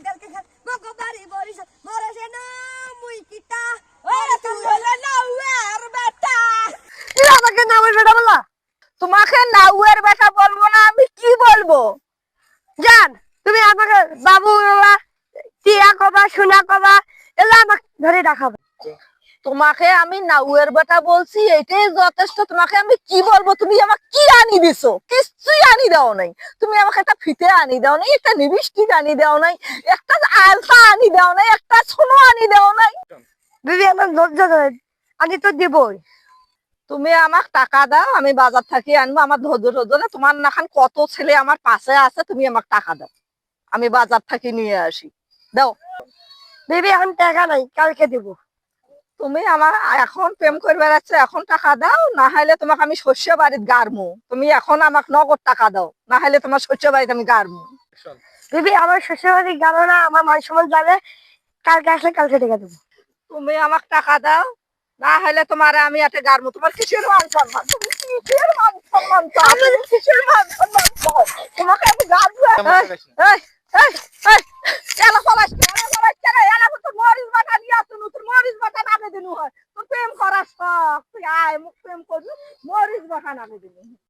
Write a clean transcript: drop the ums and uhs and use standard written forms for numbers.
কালকে খান গগো বাড়ি বরিশাল মরে সে না মুই কিটা ওরে তুই হলো নাউয়ার বেটা এরা আমাকে নাউয়ের বেটা বলা। তোমাকে নাউয়ের বেটা বলবো না, আমি কি বলবো? জান তুমি আমাকে বাবু বাবা টিয়া কবা সোনা কবা এলা আমাকে ধরে রাখাবে। তোমাকে আমি নাউয়ের বেটা বলছি, এটাই যথেষ্ট। তোমাকে আমি কি বলবো? তুমি আমাকে কি আনি দিছো? কিছুই আনি দাও নাই। তুমি আমাকে একটা ফিতে আনি দাও নাই, একটা লিপস্টিক আনি দাও নাই, একটা আলতা আনি দাও নাই, একটা সোনো আনি দাও নাই। দিদি আমার লজ্জা ধরে আমি তো দিবই। তুমি আমাকে টাকা দাও, আমি বাজার থেকে আনবো। আমার ধৈর্য ধৈর্য না, তোমার নাখান কত ছেলে আমার পাশে আছে, তুমি আমাকে টাকা দাও, আমি বাজার থেকে নিয়ে আসি। দাও। দিদি এখন টাকা নাই, কালকে দিব। তুমি আমার এখন প্রেম করে বেড়াচ্ছ, এখন টাকা দাও, না হলে তোমাকে আমি শস্য বাড়িতে গাড়মু। তুমি এখন আমাকে নগদ টাকা দাও, না হলে তোমার শস্য বাড়িতে আমি গাড়মু। দিদি আমার শ্বশুরবাড়ি গেল না, আমার মান সম্মান যাবে, কালকে আসলে কালকে টাকা দেবো। তুমি আমাকে টাকা দাও, না হলে তোমার আমি একটা গাড়মু। তোমার কিসের মান সম্মান? তুমি কিসের মান সম্মান চাও? তুমি কিসের মান সম্মান চাও? তোমাকে আমি গাড়বো। এই এই এই, এলা পলাশ।